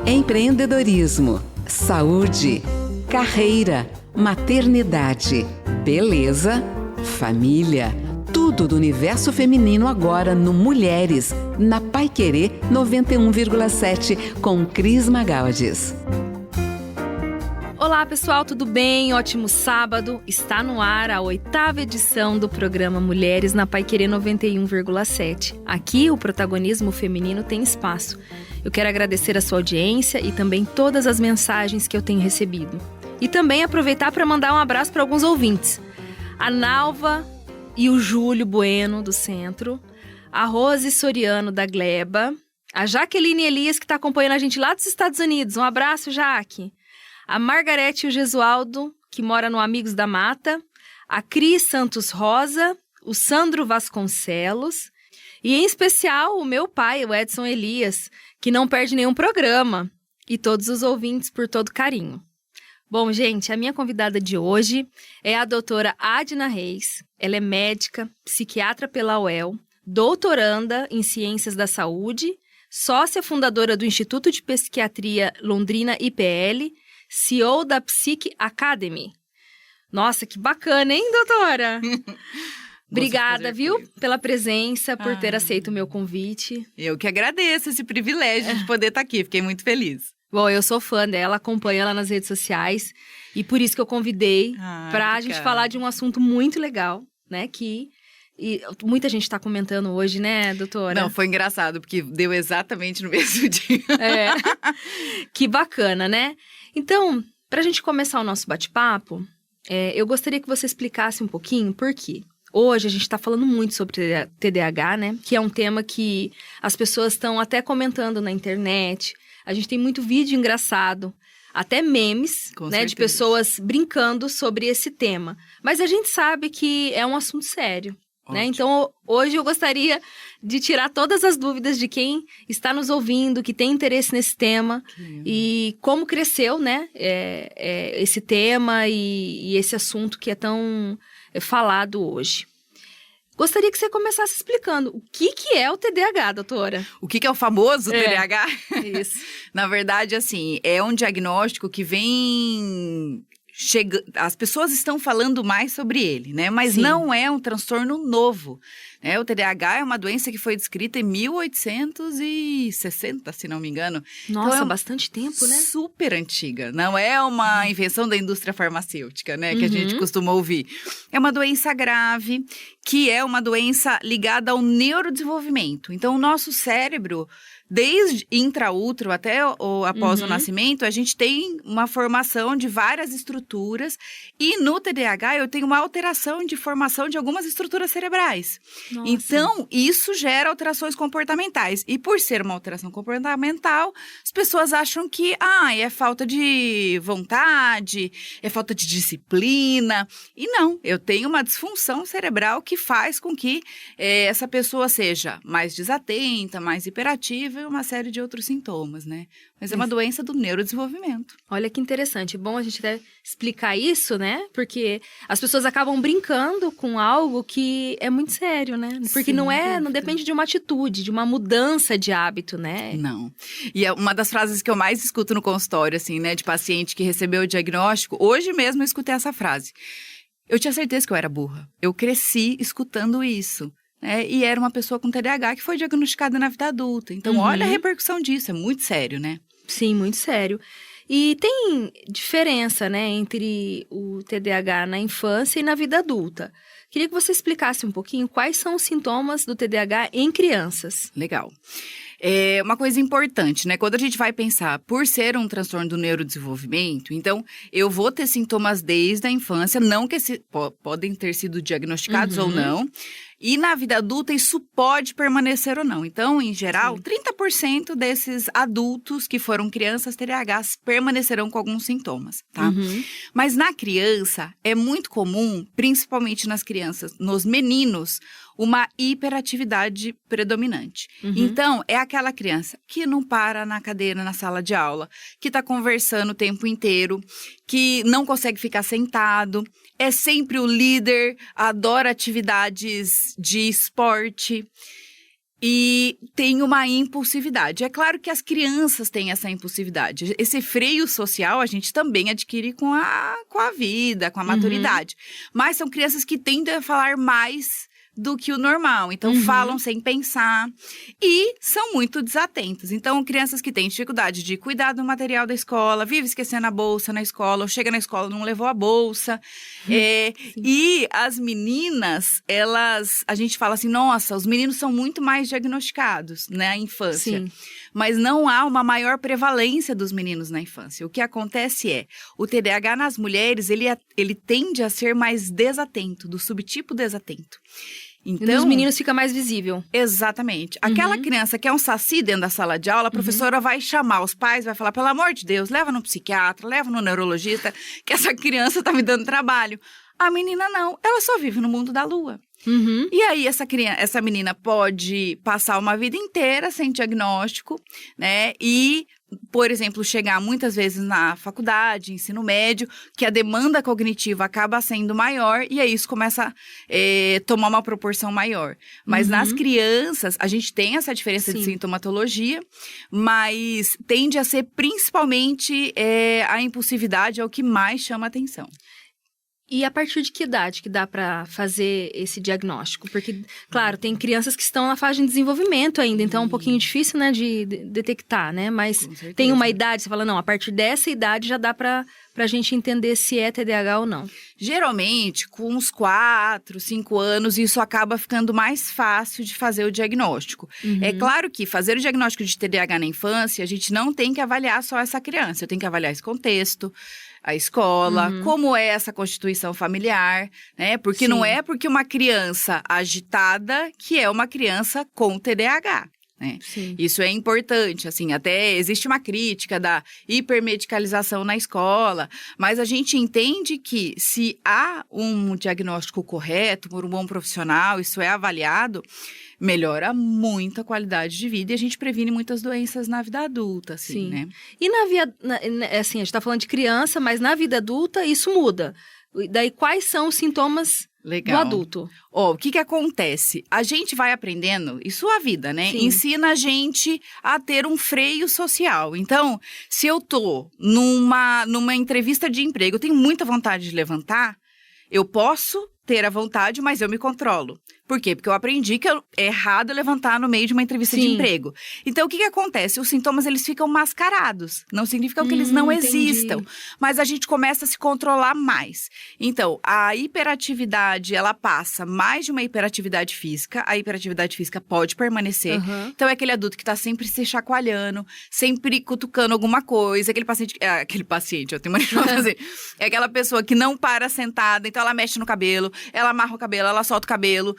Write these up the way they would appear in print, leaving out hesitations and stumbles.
Empreendedorismo, saúde, carreira, maternidade, beleza, família. Tudo do universo feminino agora no Mulheres, na Paiquerê 91,7, com Cris Magalhães. Olá pessoal, tudo bem? Ótimo sábado. Está no ar a 8ª edição do programa Mulheres na Paiquerê 91,7. Aqui o protagonismo feminino tem espaço. Eu quero agradecer a sua audiência e também todas as mensagens que eu tenho recebido. E também aproveitar para mandar um abraço para alguns ouvintes. A Nalva e o Júlio Bueno, do Centro. A Rose Soriano, da Gleba. A Jaqueline Elias, que está acompanhando a gente lá dos Estados Unidos. Um abraço, Jaque. A Margarete e o Gesualdo, que mora no Amigos da Mata. A Cris Santos Rosa. O Sandro Vasconcelos. E, em especial, o meu pai, o Edson Elias, que não perde nenhum programa. E todos os ouvintes por todo carinho. Bom, gente, a minha convidada de hoje é a doutora Adna Reis. Ela é médica, psiquiatra pela UEL, doutoranda em Ciências da Saúde, sócia fundadora do Instituto de Psiquiatria Londrina IPL, CEO da Psique Academy. Nossa, que bacana, hein, doutora? Obrigada, viu, pela presença, por ter aceito o meu convite. Eu que agradeço esse privilégio de poder estar aqui, fiquei muito feliz. Bom, eu sou fã dela, acompanho ela nas redes sociais e por isso que eu convidei pra gente falar de um assunto muito legal, né, e muita gente tá comentando hoje, né, doutora? Não, foi engraçado, porque deu exatamente no mesmo dia. Que bacana, né? Então, pra gente começar o nosso bate-papo, eu gostaria que você explicasse um pouquinho por quê. Hoje a gente está falando muito sobre TDAH, né? Que é um tema que as pessoas estão até comentando na internet. A gente tem muito vídeo engraçado, até memes, né? De pessoas brincando sobre esse tema. Mas a gente sabe que é um assunto sério, né? Então, hoje eu gostaria de tirar todas as dúvidas de quem está nos ouvindo, que tem interesse nesse tema. E como cresceu, né? Esse tema e esse assunto que é tão falado hoje. Gostaria que você começasse explicando o que é o TDAH, doutora. O que é o famoso TDAH? Isso. Na verdade, assim, é um diagnóstico que vem... As pessoas estão falando mais sobre ele, né? Mas não é um transtorno novo. O TDAH é uma doença que foi descrita em 1860, se não me engano. Nossa, então, bastante tempo, né? Super antiga. Não é uma invenção da indústria farmacêutica, né? Que a gente costuma ouvir. É uma doença grave, que é uma doença ligada ao neurodesenvolvimento. Então, o nosso cérebro, desde intraútero até após o nascimento, a gente tem uma formação de várias estruturas. E no TDAH, eu tenho uma alteração de formação de algumas estruturas cerebrais. Nossa. Então, isso gera alterações comportamentais. E por ser uma alteração comportamental, as pessoas acham que é falta de vontade, é falta de disciplina. E não, eu tenho uma disfunção cerebral que faz com que essa pessoa seja mais desatenta, mais hiperativa e uma série de outros sintomas, né? Mas é uma doença do neurodesenvolvimento. Olha que interessante. Bom a gente até explicar isso, né? Porque as pessoas acabam brincando com algo que é muito sério, né? Porque não depende de uma atitude, de uma mudança de hábito, né? Não. E é uma das frases que eu mais escuto no consultório, assim, né? De paciente que recebeu o diagnóstico. Hoje mesmo eu escutei essa frase. Eu tinha certeza que eu era burra. Eu cresci escutando isso. E era uma pessoa com TDAH que foi diagnosticada na vida adulta. Então, olha a repercussão disso. É muito sério, né? Sim, muito sério. E tem diferença, né, entre o TDAH na infância e na vida adulta. Queria que você explicasse um pouquinho quais são os sintomas do TDAH em crianças. Legal. É uma coisa importante, né? Quando a gente vai pensar, por ser um transtorno do neurodesenvolvimento, então eu vou ter sintomas desde a infância, não que podem ter sido diagnosticados ou não. E na vida adulta, isso pode permanecer ou não. Então, em geral, 30% desses adultos que foram crianças TDAHs permanecerão com alguns sintomas, tá? Mas na criança, é muito comum, principalmente nas crianças, nos meninos, uma hiperatividade predominante. Então, é aquela criança que não para na cadeira, na sala de aula, que está conversando o tempo inteiro, que não consegue ficar sentado, é sempre o líder, adora atividades de esporte. E tem uma impulsividade. É claro que as crianças têm essa impulsividade. Esse freio social a gente também adquire com a vida, com a maturidade. Mas são crianças que tendem a falar mais do que o normal. Então, falam sem pensar e são muito desatentas. Então, crianças que têm dificuldade de cuidar do material da escola, vive esquecendo a bolsa na escola, ou chega na escola e não levou a bolsa. E as meninas, a gente fala assim, nossa, os meninos são muito mais diagnosticados na infância. Sim. Mas não há uma maior prevalência dos meninos na infância. O que acontece o TDAH nas mulheres, ele tende a ser mais desatento, do subtipo desatento. Então, e nos meninos fica mais visível. Exatamente. Aquela criança que é um saci dentro da sala de aula, a professora vai chamar os pais, vai falar, pelo amor de Deus, leva no psiquiatra, leva no neurologista, que essa criança tá me dando trabalho. A menina não, ela só vive no mundo da lua. E aí, essa menina pode passar uma vida inteira sem diagnóstico, né? E, por exemplo, chegar muitas vezes na faculdade, ensino médio, que a demanda cognitiva acaba sendo maior e aí isso começa a tomar uma proporção maior. Mas nas crianças, a gente tem essa diferença de sintomatologia, mas tende a ser principalmente a impulsividade, é o que mais chama atenção. E a partir de que idade que dá para fazer esse diagnóstico? Porque, claro, tem crianças que estão na fase de desenvolvimento ainda, então é um pouquinho difícil, né, de detectar, né? Mas tem uma idade, você fala, não, a partir dessa idade já dá pra gente entender se é TDAH ou não. Geralmente, com uns 4, 5 anos, isso acaba ficando mais fácil de fazer o diagnóstico. É claro que fazer o diagnóstico de TDAH na infância, a gente não tem que avaliar só essa criança, eu tenho que avaliar esse contexto, a escola, como é essa constituição familiar, né? Porque não é porque uma criança agitada que é uma criança com TDAH. Né? Isso é importante, assim, até existe uma crítica da hipermedicalização na escola, mas a gente entende que se há um diagnóstico correto por um bom profissional, isso é avaliado, melhora muito a qualidade de vida e a gente previne muitas doenças na vida adulta, assim, né? E assim, a gente tá falando de criança, mas na vida adulta isso muda. Daí, quais são os sintomas do adulto? O que acontece? A gente vai aprendendo, isso a vida, né? Ensina a gente a ter um freio social. Então, se eu tô numa entrevista de emprego, eu tenho muita vontade de levantar, eu posso ter a vontade, mas eu me controlo. Por quê? Porque eu aprendi que é errado levantar no meio de uma entrevista de emprego. Então, o que acontece? Os sintomas, eles ficam mascarados. Não significa que eles não existam. Mas a gente começa a se controlar mais. Então, a hiperatividade, ela passa mais de uma hiperatividade física. A hiperatividade física pode permanecer. Então, é aquele adulto que tá sempre se chacoalhando, sempre cutucando alguma coisa. Aquele paciente, eu tenho mania de fazer. É aquela pessoa que não para sentada, então ela mexe no cabelo, ela amarra o cabelo, ela solta o cabelo.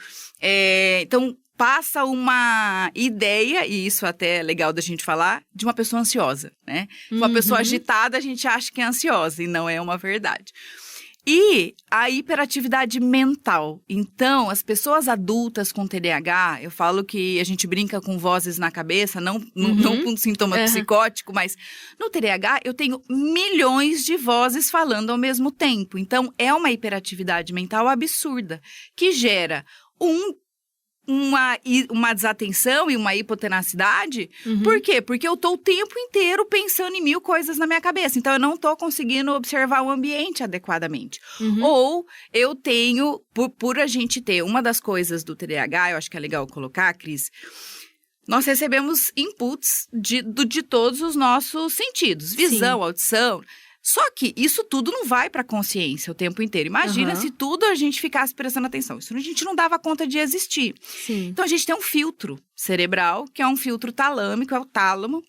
Então, passa uma ideia, e isso até é legal da gente falar, de uma pessoa ansiosa, né? Uma pessoa agitada, a gente acha que é ansiosa, e não é uma verdade. E a hiperatividade mental. Então, as pessoas adultas com TDAH, eu falo que a gente brinca com vozes na cabeça, não com sintoma psicótico, mas no TDAH eu tenho milhões de vozes falando ao mesmo tempo. Então, é uma hiperatividade mental absurda, que gera uma desatenção e uma hipotenacidade. Por quê? Porque eu tô o tempo inteiro pensando em 1000 coisas na minha cabeça. Então, eu não tô conseguindo observar o ambiente adequadamente. Ou eu tenho, por a gente ter uma das coisas do TDAH, eu acho que é legal colocar, Cris, nós recebemos inputs de todos os nossos sentidos. Visão, audição. Só que isso tudo não vai para a consciência o tempo inteiro. Imagina se tudo a gente ficasse prestando atenção. Isso a gente não dava conta de existir. Então, a gente tem um filtro cerebral, que é um filtro talâmico, é o tálamo,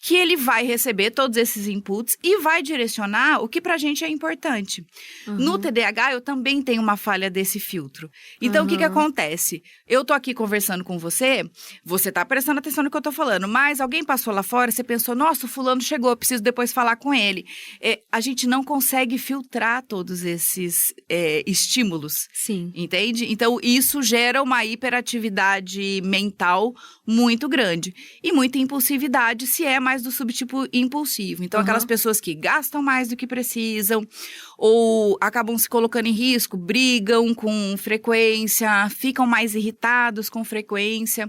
que ele vai receber todos esses inputs e vai direcionar o que pra gente é importante. No TDAH, eu também tenho uma falha desse filtro. Então, o que acontece? Eu tô aqui conversando com você tá prestando atenção no que eu tô falando, mas alguém passou lá fora, você pensou, nossa, o fulano chegou, eu preciso depois falar com ele. a gente não consegue filtrar todos esses estímulos. Sim. Entende? Então, isso gera uma hiperatividade mental muito grande. E muita impulsividade se é mais do subtipo impulsivo. Então, aquelas pessoas que gastam mais do que precisam, ou acabam se colocando em risco, brigam com frequência, ficam mais irritados com frequência,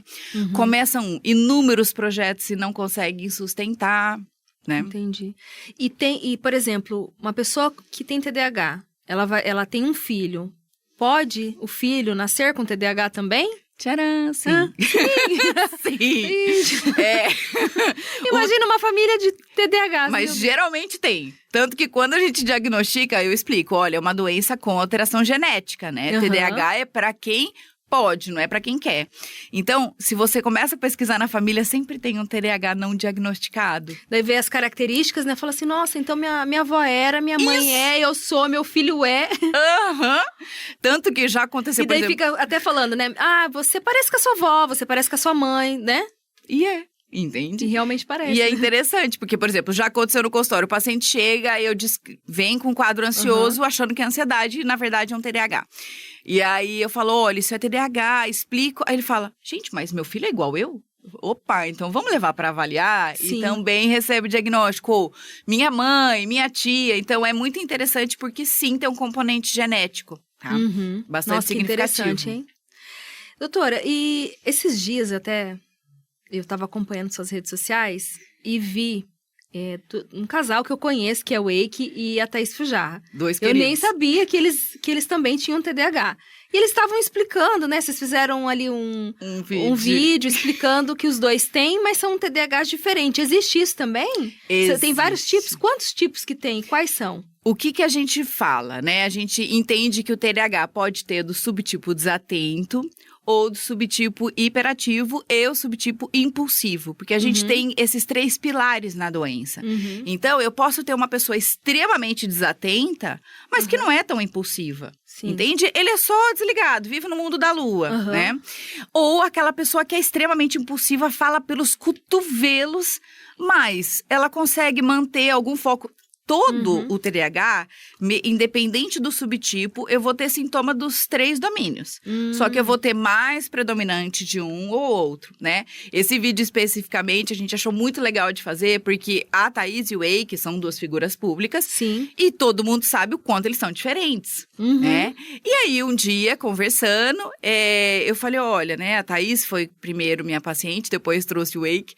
começam inúmeros projetos e não conseguem sustentar, né? Entendi. E, por exemplo, uma pessoa que tem TDAH, ela tem um filho. Pode o filho nascer com TDAH também? Tcharam, sim. Sim. Imagina uma família de TDAH. Mas geralmente tem. Tanto que quando a gente diagnostica, eu explico, olha, é uma doença com alteração genética, né? TDAH é pra quem pode, não é pra quem quer. Então, se você começa a pesquisar na família, sempre tem um TDAH não diagnosticado. Daí vê as características, né? Fala assim, nossa, então minha avó era, minha mãe é, eu sou, meu filho é. Tanto que já aconteceu, e daí fica até falando, né? Ah, você parece com a sua avó, você parece com a sua mãe, né? E entende? E realmente parece. E é interessante, porque, por exemplo, já aconteceu no consultório, o paciente chega e vem com um quadro ansioso, achando que é ansiedade, e na verdade é um TDAH. E aí eu falo, olha, isso é TDAH, explico. Aí ele fala, gente, mas meu filho é igual eu? Opa, então vamos levar para avaliar? Sim. E também recebe o diagnóstico. Ou minha mãe, minha tia. Então é muito interessante porque sim, tem um componente genético, tá? Bastante Nossa, significativo. Que interessante, hein? Doutora, e esses dias até eu estava acompanhando suas redes sociais e vi um casal que eu conheço, que é o Eike e a Thaís Fujarra. Dois queridos. Eu nem sabia que eles também tinham TDAH. E eles estavam explicando, né? Vocês fizeram ali um vídeo explicando que os dois têm, mas são TDAHs diferentes. Existe isso também? Existe. Tem vários tipos? Quantos tipos que tem? Quais são? O que a gente fala, né? A gente entende que o TDAH pode ter do subtipo desatento ou do subtipo hiperativo e o subtipo impulsivo. Porque a gente tem esses 3 pilares na doença. Então, eu posso ter uma pessoa extremamente desatenta, mas que não é tão impulsiva. Sim. Entende? Ele é só desligado, vive no mundo da lua, né? Ou aquela pessoa que é extremamente impulsiva, fala pelos cotovelos, mas ela consegue manter algum foco. Todo o TDAH, independente do subtipo, eu vou ter sintoma dos 3 domínios. Só que eu vou ter mais predominante de um ou outro, né? Esse vídeo especificamente a gente achou muito legal de fazer, porque a Thaís e o Eike são 2 figuras públicas. Sim. E todo mundo sabe o quanto eles são diferentes, né? E aí, um dia, conversando, eu falei, olha, né? A Thaís foi primeiro minha paciente, depois trouxe o Eike.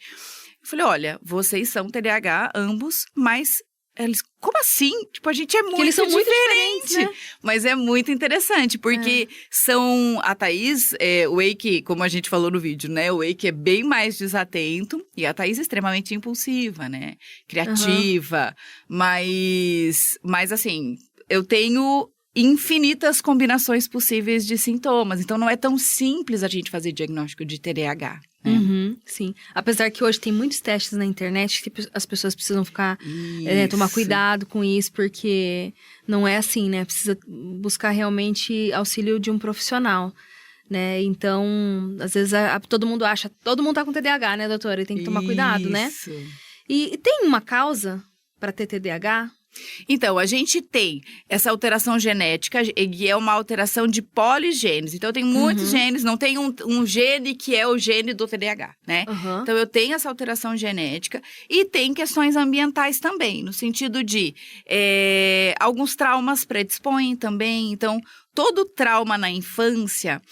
Eu falei, olha, vocês são TDAH ambos, mas... Eles, como assim? Tipo, a gente é muito eles são diferente. Muito né? Mas é muito interessante, porque são... A Thaís, o Eike, como a gente falou no vídeo, né? O Eike é bem mais desatento e a Thaís é extremamente impulsiva, né? Criativa. Mas assim, eu tenho infinitas combinações possíveis de sintomas. Então, não é tão simples a gente fazer diagnóstico de TDAH. Sim. Apesar que hoje tem muitos testes na internet que as pessoas precisam ficar, tomar cuidado com isso, porque não é assim, né? Precisa buscar realmente auxílio de um profissional, né? Então, às vezes todo mundo acha, todo mundo tá com TDAH, né, doutora? E tem que tomar cuidado, né? E tem uma causa para ter TDAH? Então, a gente tem essa alteração genética, e é uma alteração de poligênese. Então, tem muitos genes, não tem um gene que é o gene do TDAH, né? Então, eu tenho essa alteração genética e tem questões ambientais também, no sentido de alguns traumas predispõem também. Então, todo trauma na infância,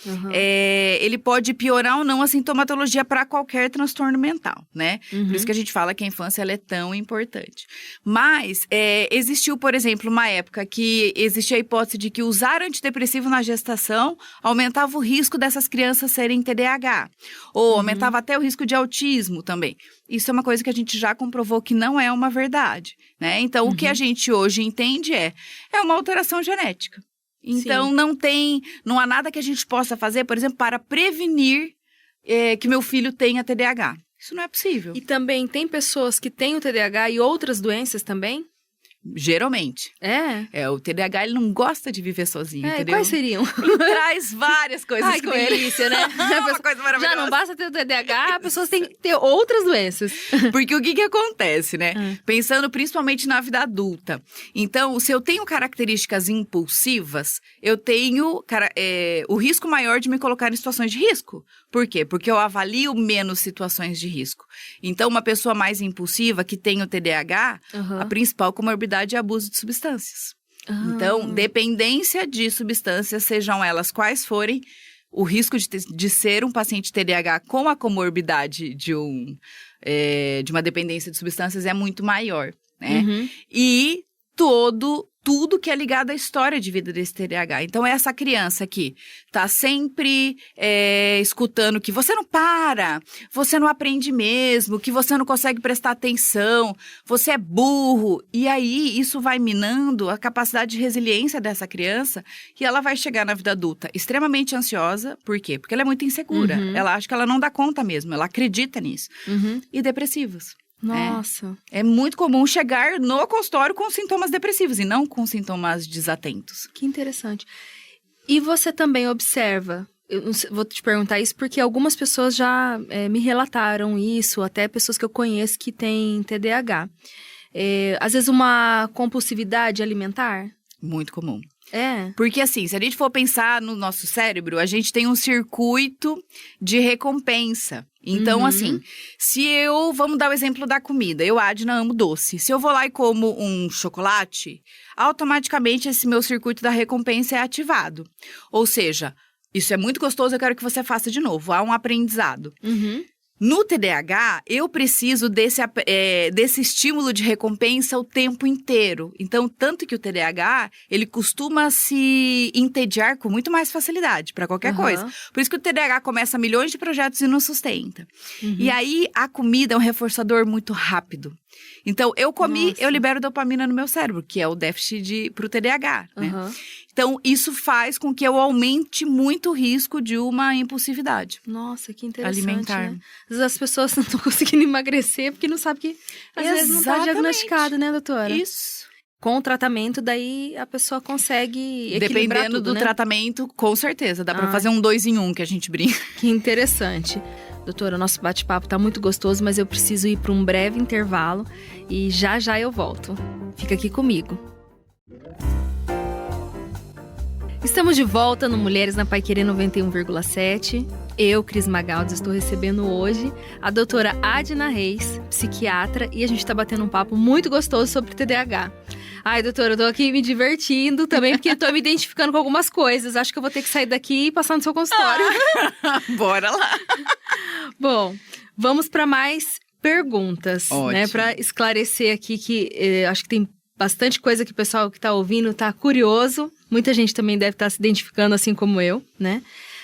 ele pode piorar ou não a sintomatologia para qualquer transtorno mental, né? Por isso que a gente fala que a infância ela é tão importante. Mas existiu, por exemplo, uma época que existia a hipótese de que usar antidepressivo na gestação aumentava o risco dessas crianças serem TDAH. Ou aumentava até o risco de autismo também. Isso é uma coisa que a gente já comprovou que não é uma verdade, né? Então, o que a gente hoje entende é uma alteração genética. Então, não há nada que a gente possa fazer, por exemplo, para prevenir que meu filho tenha TDAH. Isso não é possível. E também tem pessoas que têm o TDAH e outras doenças também? Geralmente. O TDAH, ele não gosta de viver sozinho, entendeu? Quais seriam? Ele traz várias coisas Ai, com que ele. delícia, né? Uma coisa maravilhosa. Já não basta ter o TDAH, a pessoa tem que ter outras doenças. Porque o que acontece, né? Pensando principalmente na vida adulta. Então, se eu tenho características impulsivas, eu tenho o risco maior de me colocar em situações de risco. Por quê? Porque eu avalio menos situações de risco. Então, uma pessoa mais impulsiva que tem o TDAH, a principal comorbidade é abuso de substâncias. Então, dependência de substâncias, sejam elas quais forem, o risco de ser um paciente TDAH com a comorbidade de uma dependência de substâncias é muito maior, né? E tudo que é ligado à história de vida desse TDAH. Então, é essa criança que tá sempre escutando que você não para, você não aprende mesmo, que você não consegue prestar atenção, você é burro. E aí, isso vai minando a capacidade de resiliência dessa criança e ela vai chegar na vida adulta extremamente ansiosa. Por quê? Porque ela é muito insegura. Ela acha que ela não dá conta mesmo, ela acredita nisso. E depressivas. Nossa. É muito comum chegar no consultório com sintomas depressivos e não com sintomas desatentos. Que interessante. E você também observa, vou te perguntar isso porque algumas pessoas já me relataram isso, até pessoas que eu conheço que têm TDAH. Às vezes uma compulsividade alimentar? Muito comum. É. Porque assim, se a gente for pensar no nosso cérebro, a gente tem um circuito de recompensa. Então, assim, vamos dar o exemplo da comida. Eu, Adna, amo doce. Se eu vou lá e como um chocolate, automaticamente esse meu circuito da recompensa é ativado. Ou seja, isso é muito gostoso, eu quero que você faça de novo. Há um aprendizado. No TDAH, eu preciso desse estímulo de recompensa o tempo inteiro. Então, tanto que o TDAH, ele costuma se entediar com muito mais facilidade para qualquer coisa. Por isso que o TDAH começa milhões de projetos e não sustenta. E aí, a comida é um reforçador muito rápido. Então, eu comi, eu libero dopamina no meu cérebro, que é o déficit pro TDAH, né? Então, isso faz com que eu aumente muito o risco de uma impulsividade. Nossa, que interessante, alimentar. Né? Às vezes as pessoas não estão conseguindo emagrecer porque não sabem que às vezes não está diagnosticado, né, doutora? Isso. Com o tratamento, daí a pessoa consegue equilibrar Dependendo tudo, do né? tratamento, com certeza. Dá pra fazer um 2 em 1, que a gente brinca. Que interessante. Doutora, nosso bate-papo tá muito gostoso, mas eu preciso ir para um breve intervalo e já eu volto. Fica aqui comigo. Estamos de volta no Mulheres na Paiquerê 91,7. Eu, Cris Magaldi, estou recebendo hoje a doutora Adna Reis, psiquiatra, e a gente está batendo um papo muito gostoso sobre TDAH. Ai, doutora, eu tô aqui me divertindo também, porque eu tô me identificando com algumas coisas. Acho que eu vou ter que sair daqui e passar no seu consultório. Bora lá! Bom, vamos para mais perguntas, né? Para esclarecer aqui que acho que tem bastante coisa que o pessoal que tá ouvindo tá curioso. Muita gente também deve estar se identificando assim como eu, né?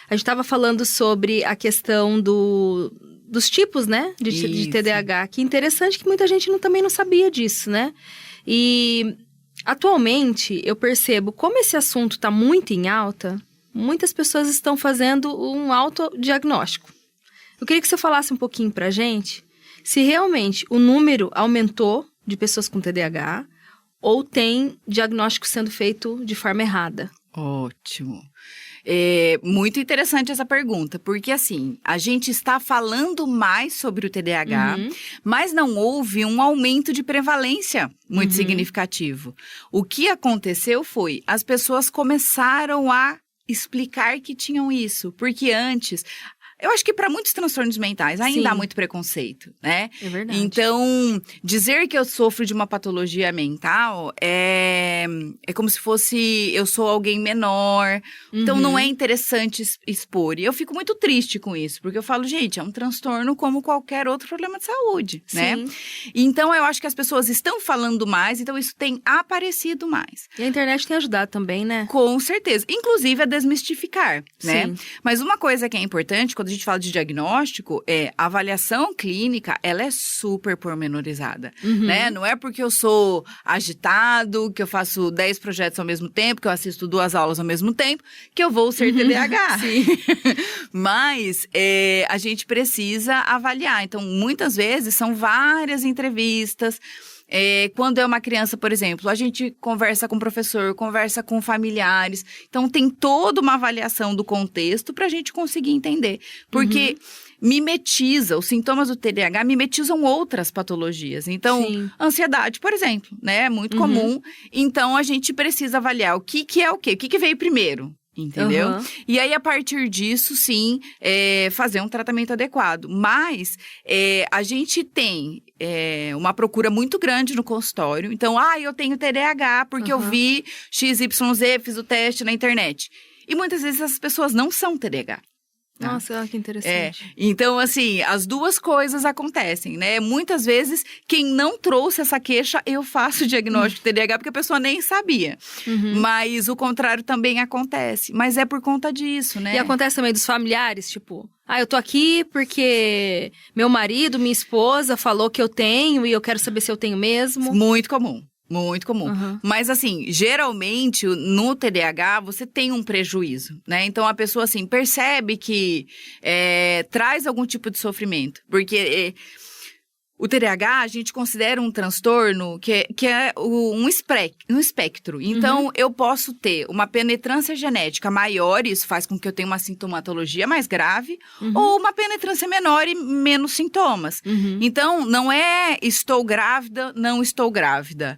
A gente estava falando sobre a questão dos tipos, né? De TDAH. Que interessante que muita gente também não sabia disso, né? E atualmente eu percebo como esse assunto está muito em alta, muitas pessoas estão fazendo um autodiagnóstico. Eu queria que você falasse um pouquinho pra gente se realmente o número aumentou de pessoas com TDAH ou tem diagnóstico sendo feito de forma errada. Ótimo. É muito interessante essa pergunta, porque assim, a gente está falando mais sobre o TDAH, mas não houve um aumento de prevalência muito significativo. O que aconteceu foi, as pessoas começaram a explicar que tinham isso, porque antes... Eu acho que para muitos transtornos mentais ainda há muito preconceito, né? É verdade. Então, dizer que eu sofro de uma patologia mental é como se fosse eu sou alguém menor. Então, não é interessante expor. E eu fico muito triste com isso, porque eu falo, gente, é um transtorno como qualquer outro problema de saúde, né? Então, eu acho que as pessoas estão falando mais, então isso tem aparecido mais. E a internet tem ajudado também, né? Com certeza. Inclusive a desmistificar, né? Mas uma coisa que é importante, quando a gente fala de diagnóstico, a avaliação clínica, ela é super pormenorizada, né? Não é porque eu sou agitado, que eu faço 10 projetos ao mesmo tempo, que eu assisto 2 aulas ao mesmo tempo, que eu vou ser TDAH. Mas a gente precisa avaliar. Então, muitas vezes, são várias entrevistas, Quando é uma criança, por exemplo, a gente conversa com o professor, conversa com familiares. Então, tem toda uma avaliação do contexto para a gente conseguir entender. Porque mimetiza, os sintomas do TDAH mimetizam outras patologias. Então, Sim. ansiedade, por exemplo, né? É muito comum. Então, a gente precisa avaliar o que é o quê? O que veio primeiro? Entendeu? E aí, a partir disso, sim, fazer um tratamento adequado. Mas a gente tem uma procura muito grande no consultório. Então, eu tenho TDAH porque eu vi XYZ, fiz o teste na internet. E muitas vezes essas pessoas não são TDAH. Nossa, que interessante. Então, assim, as duas coisas acontecem, né? Muitas vezes, quem não trouxe essa queixa, eu faço o diagnóstico de TDAH porque a pessoa nem sabia. Mas o contrário também acontece. Mas é por conta disso, né? E acontece também dos familiares, tipo... eu tô aqui porque meu marido, minha esposa falou que eu tenho e eu quero saber se eu tenho mesmo. Muito comum. Muito comum. Mas, assim, geralmente, no TDAH, você tem um prejuízo, né? Então, a pessoa, assim, percebe que traz algum tipo de sofrimento. Porque o TDAH, a gente considera um transtorno que é um espectro. Então, eu posso ter uma penetrância genética maior, isso faz com que eu tenha uma sintomatologia mais grave, ou uma penetrância menor e menos sintomas. Então, não é estou grávida, não estou grávida.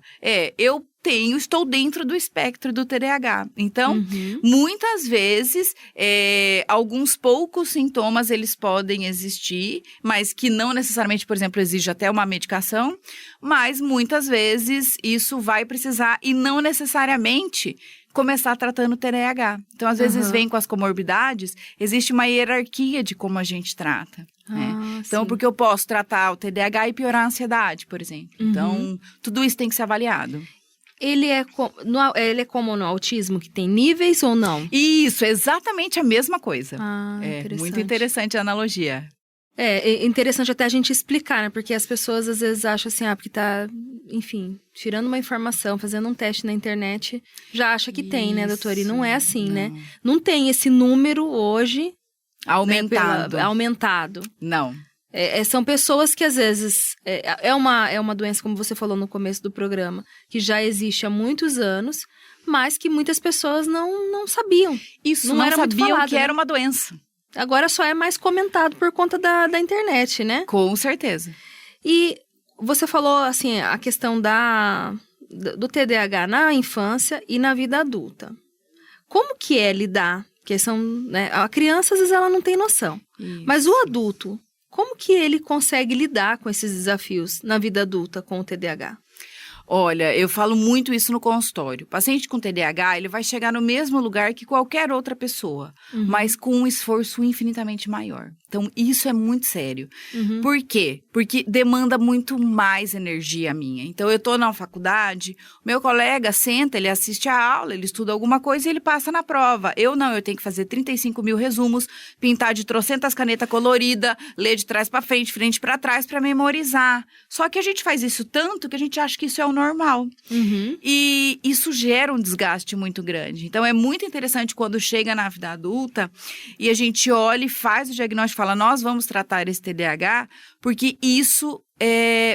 Estou dentro do espectro do TDAH. Então, muitas vezes, alguns poucos sintomas, eles podem existir, mas que não necessariamente, por exemplo, exige até uma medicação, mas muitas vezes isso vai precisar e não necessariamente começar tratando o TDAH. Então, às vezes, vem com as comorbidades, existe uma hierarquia de como a gente trata. Né? Então, porque eu posso tratar o TDAH e piorar a ansiedade, por exemplo. Então, tudo isso tem que ser avaliado. Ele é como no autismo, que tem níveis ou não? Isso, é exatamente a mesma coisa. Interessante. Muito interessante a analogia. É interessante até a gente explicar, né? Porque as pessoas às vezes acham assim, porque tá, enfim, tirando uma informação, fazendo um teste na internet, já acha que tem, né, doutora? E não é assim, né? Não tem esse número hoje... Aumentado. Aumentado. Não. São pessoas que, às vezes, é uma doença, como você falou no começo do programa, que já existe há muitos anos, mas que muitas pessoas não sabiam. Isso, não era sabiam muito falado, que era uma doença. Agora só é mais comentado por conta da internet, né? Com certeza. E você falou, assim, a questão do TDAH na infância e na vida adulta. Como que é lidar? Porque né, a criança, às vezes, ela não tem noção. Isso. Mas o adulto... Como que ele consegue lidar com esses desafios na vida adulta com o TDAH? Olha, eu falo muito isso no consultório. O paciente com TDAH, ele vai chegar no mesmo lugar que qualquer outra pessoa, mas com um esforço infinitamente maior. Então, isso é muito sério. Por quê? Porque demanda muito mais energia minha. Então, eu tô na faculdade, meu colega senta, ele assiste a aula, ele estuda alguma coisa e ele passa na prova. Eu não, eu tenho que fazer 35 mil resumos, pintar de trocentas canetas coloridas, ler de trás para frente para trás para memorizar. Só que a gente faz isso tanto que a gente acha que isso é o normal. E isso gera um desgaste muito grande. Então, é muito interessante quando chega na vida adulta e a gente olha e faz o diagnóstico e fala, nós vamos tratar esse TDAH, porque isso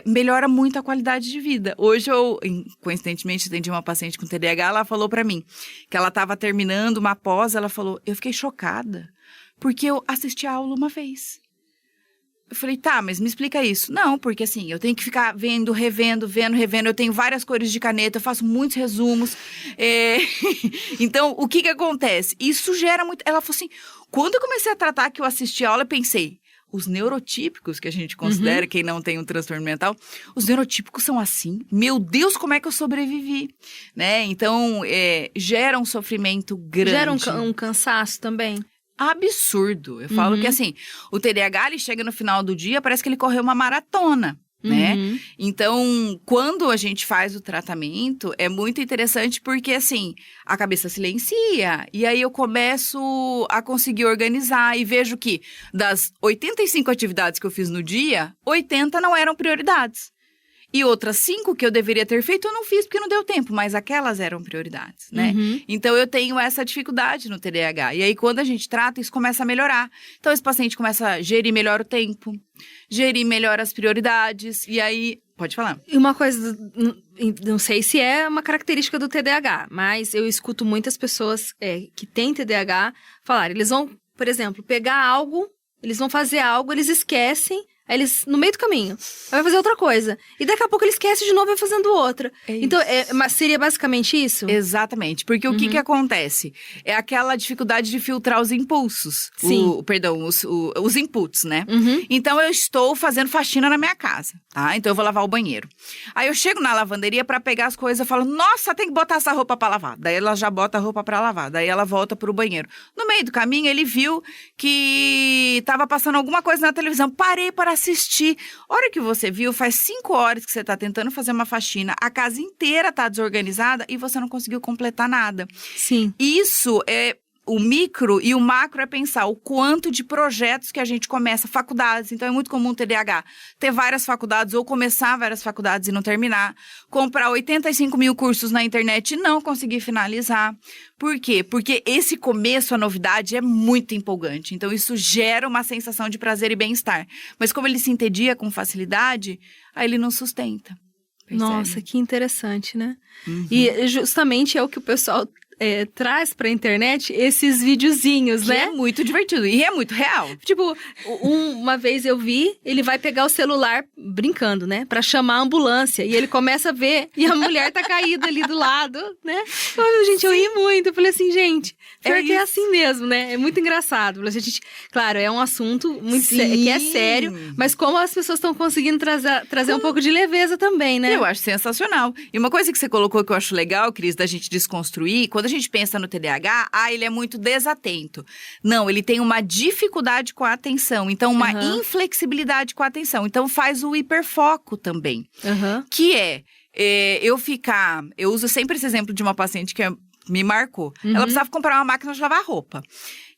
melhora muito a qualidade de vida. Hoje eu, coincidentemente, atendi uma paciente com TDAH, ela falou pra mim que ela estava terminando uma pós, ela falou, eu fiquei chocada, porque eu assisti a aula uma vez. Eu falei, tá, mas me explica isso. Não, porque assim, eu tenho que ficar vendo, revendo, eu tenho várias cores de caneta, eu faço muitos resumos. Então, o que acontece? Isso gera muito... Ela falou assim, quando eu comecei a tratar que eu assisti a aula, eu pensei, os neurotípicos, que a gente considera quem não tem um transtorno mental, os neurotípicos são assim. Meu Deus, como é que eu sobrevivi? Né? Então, gera um sofrimento grande. Gera um cansaço também. Absurdo. Eu falo que, assim, o TDAH, ele chega no final do dia, parece que ele correu uma maratona, né? Então, quando a gente faz o tratamento, é muito interessante porque, assim, a cabeça silencia. E aí eu começo a conseguir organizar e vejo que das 85 atividades que eu fiz no dia, 80 não eram prioridades. E outras 5 que eu deveria ter feito, eu não fiz porque não deu tempo, mas aquelas eram prioridades, né? Então, eu tenho essa dificuldade no TDAH. E aí, quando a gente trata, isso começa a melhorar. Então, esse paciente começa a gerir melhor o tempo, gerir melhor as prioridades. E aí, Pode falar. E uma coisa, não sei se é uma característica do TDAH, mas eu escuto muitas pessoas que têm TDAH falar, eles vão, por exemplo, pegar algo, eles vão fazer algo, eles esquecem, aí eles, no meio do caminho, vai fazer outra coisa. E daqui a pouco ele esquece de novo e vai fazendo outra. Então, seria basicamente isso? Exatamente. Porque o que acontece? É aquela dificuldade de filtrar os impulsos. Sim. Os inputs, né? Uhum. Então, eu estou fazendo faxina na minha casa, tá? Então, eu vou lavar o banheiro. Aí, eu chego na lavanderia pra pegar as coisas e falo, nossa, tem que botar essa roupa pra lavar. Daí, ela já bota a roupa pra lavar. Daí, ela volta pro banheiro. No meio do caminho, ele viu que tava passando alguma coisa na televisão. Parei para assistir. A hora que você viu, faz 5 horas que você tá tentando fazer uma faxina, a casa inteira tá desorganizada e você não conseguiu completar nada. Sim. Isso é... O micro e o macro é pensar o quanto de projetos que a gente começa, faculdades. Então, é muito comum o TDAH ter várias faculdades ou começar várias faculdades e não terminar. Comprar 85 mil cursos na internet e não conseguir finalizar. Por quê? Porque esse começo, a novidade, é muito empolgante. Então, isso gera uma sensação de prazer e bem-estar. Mas como ele se entedia com facilidade, aí ele não sustenta. Percebe? Nossa, que interessante, né? Uhum. E justamente é o que o pessoal... traz pra internet esses videozinhos, né? É muito divertido e é muito real. Tipo, uma vez eu vi, ele vai pegar o celular, brincando, né? Pra chamar a ambulância. E ele começa a ver, e a mulher tá caída ali do lado, né? Gente, eu ri muito. Eu falei assim, gente, pior que é assim mesmo, né? É muito engraçado. A gente, claro, é um assunto muito que é sério, mas como as pessoas estão conseguindo trazer um pouco de leveza também, né? Eu acho sensacional. E uma coisa que você colocou que eu acho legal, Cris, da gente desconstruir, quando a gente pensa no TDAH, ele é muito desatento. Não, ele tem uma dificuldade com a atenção. Então, uma inflexibilidade com a atenção. Então, faz o hiperfoco também. Que eu uso sempre esse exemplo de uma paciente que me marcou. Ela precisava comprar uma máquina de lavar roupa.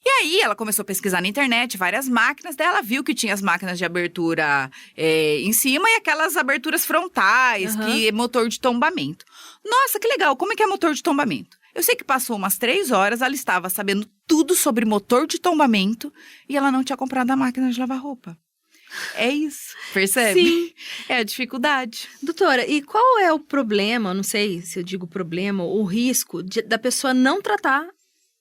E aí, ela começou a pesquisar na internet várias máquinas, daí ela viu que tinha as máquinas de abertura em cima e aquelas aberturas frontais, que é motor de tombamento. Nossa, que legal! Como é que é motor de tombamento? Eu sei que passou umas 3 horas, ela estava sabendo tudo sobre motor de tombamento e ela não tinha comprado a máquina de lavar roupa. É isso, percebe? Sim. É a dificuldade. Doutora, e qual é o problema, não sei se eu digo problema, ou risco da pessoa não tratar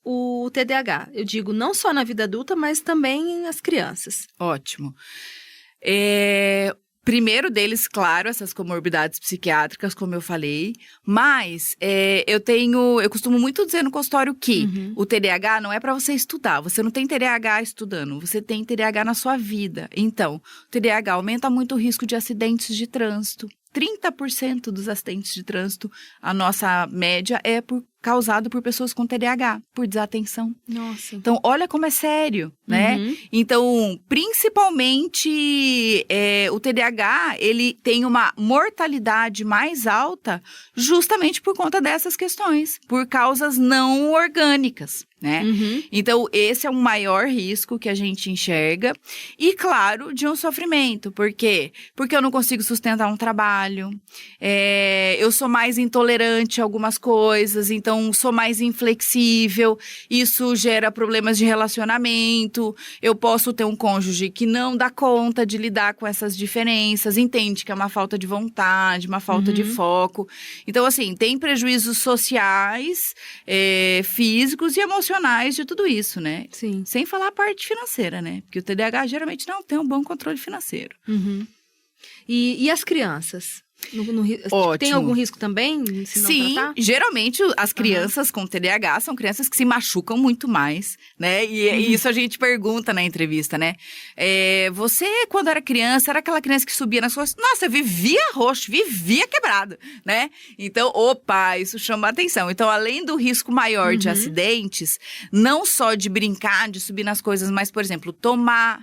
o TDAH? Eu digo não só na vida adulta, mas também as crianças. Ótimo. Primeiro deles, claro, essas comorbidades psiquiátricas, como eu falei. Mas eu costumo muito dizer no consultório que o TDAH não é para você estudar. Você não tem TDAH estudando, você tem TDAH na sua vida. Então, o TDAH aumenta muito o risco de acidentes de trânsito. 30% dos acidentes de trânsito, a nossa média é causado por pessoas com TDAH, por desatenção. Nossa. Então, olha como é sério, né? Então, principalmente, o TDAH, ele tem uma mortalidade mais alta justamente por conta dessas questões, por causas não orgânicas, né? Então, esse é um maior risco que a gente enxerga. E, claro, de um sofrimento. Por quê? Porque eu não consigo sustentar um trabalho, eu sou mais intolerante a algumas coisas, então sou mais inflexível, isso gera problemas de relacionamento, eu posso ter um cônjuge que não dá conta de lidar com essas diferenças, entende que é uma falta de vontade, uma falta de foco. Então, assim, tem prejuízos sociais, físicos e emocionais de tudo isso, né? Sim. Sem falar a parte financeira, né? Porque o TDAH geralmente não tem um bom controle financeiro. E as crianças? Ótimo. Tem algum risco também? Se não Sim, tratar? geralmente as crianças com TDAH são crianças que se machucam muito mais, né? E isso a gente pergunta na entrevista, né? Você, quando era criança, era aquela criança que subia nas coisas, nossa, vivia roxo, vivia quebrado, né? Então, isso chama a atenção. Então, além do risco maior de acidentes, não só de brincar, de subir nas coisas, mas, por exemplo, tomar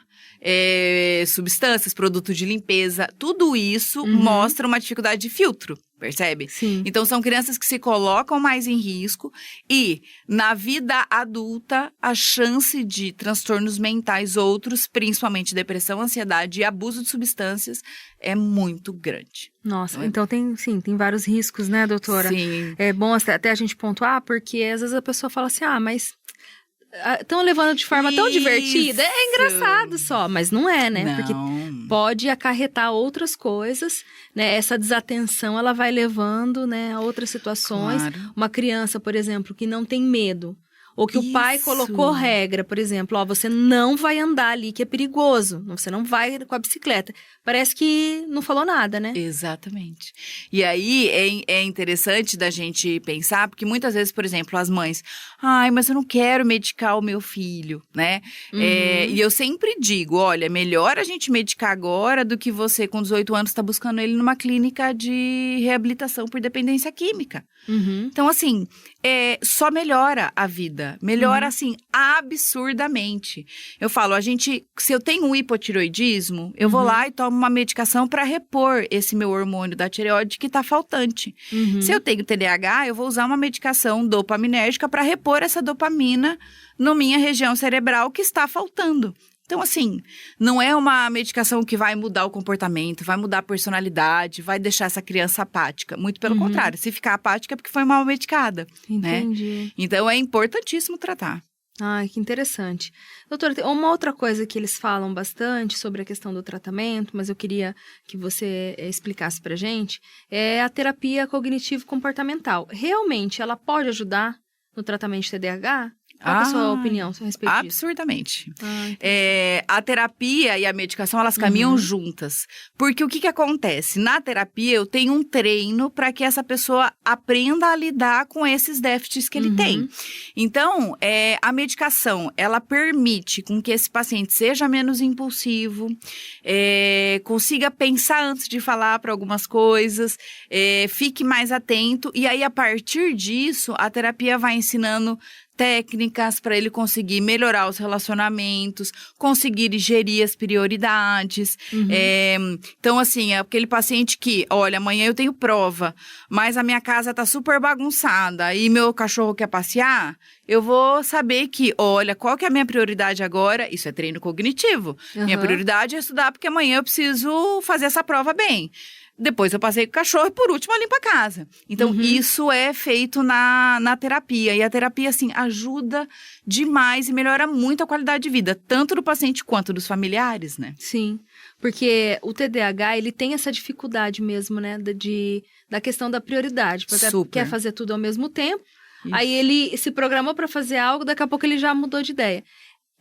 substâncias, produtos de limpeza, tudo isso mostra uma dificuldade de filtro, percebe? Sim. Então, são crianças que se colocam mais em risco e, na vida adulta, a chance de transtornos mentais outros, principalmente depressão, ansiedade e abuso de substâncias, é muito grande. Nossa, então tem vários riscos, né, doutora? Sim. É bom até a gente pontuar, porque às vezes a pessoa fala assim, mas estão levando de forma tão divertida. É engraçado só, mas não é, né? Não. Porque pode acarretar outras coisas, né? Essa desatenção, ela vai levando, né, a outras situações. Claro. Uma criança, por exemplo, que não tem medo. Ou que o pai colocou regra, por exemplo, ó, você não vai andar ali, que é perigoso. Você não vai com a bicicleta. Parece que não falou nada, né? Exatamente. E aí, é interessante da gente pensar, porque muitas vezes, por exemplo, as mães... Ai, mas eu não quero medicar o meu filho, né? E eu sempre digo, olha, melhor a gente medicar agora do que você, com 18 anos, tá buscando ele numa clínica de reabilitação por dependência química. Então, assim, só melhora a vida. Melhora, assim, absurdamente. Eu falo, se eu tenho um hipotiroidismo, eu vou lá e tomo uma medicação para repor esse meu hormônio da tireoide que tá faltante. Se eu tenho TDAH, eu vou usar uma medicação dopaminérgica para repor essa dopamina na minha região cerebral que está faltando. Então, assim, não é uma medicação que vai mudar o comportamento, vai mudar a personalidade, vai deixar essa criança apática. Muito pelo contrário, se ficar apática é porque foi mal medicada. Entendi. Né? Então, é importantíssimo tratar. Ai, que interessante. Doutora, tem uma outra coisa que eles falam bastante sobre a questão do tratamento, mas eu queria que você explicasse pra gente, é a terapia cognitivo-comportamental. Realmente, ela pode ajudar no tratamento de TDAH? Qual é a sua opinião a respeito disso? Absurdamente. A terapia e a medicação, elas caminham juntas. Porque o que acontece? Na terapia, eu tenho um treino para que essa pessoa aprenda a lidar com esses déficits que ele tem. Então, a medicação, ela permite com que esse paciente seja menos impulsivo, consiga pensar antes de falar para algumas coisas, fique mais atento. E aí, a partir disso, a terapia vai ensinando técnicas para ele conseguir melhorar os relacionamentos, conseguir gerir as prioridades. Então, assim, é aquele paciente que, olha, amanhã eu tenho prova, mas a minha casa tá super bagunçada e meu cachorro quer passear, eu vou saber que, olha, qual que é a minha prioridade agora? Isso é treino cognitivo. Minha prioridade é estudar porque amanhã eu preciso fazer essa prova bem. Depois eu passei com o cachorro e, por último, eu limpo a casa. Então, isso é feito na terapia. E a terapia, assim, ajuda demais e melhora muito a qualidade de vida, tanto do paciente quanto dos familiares, né? Sim, porque o TDAH, ele tem essa dificuldade mesmo, né, da questão da prioridade. Porque quer fazer tudo ao mesmo tempo, aí ele se programou para fazer algo, daqui a pouco ele já mudou de ideia.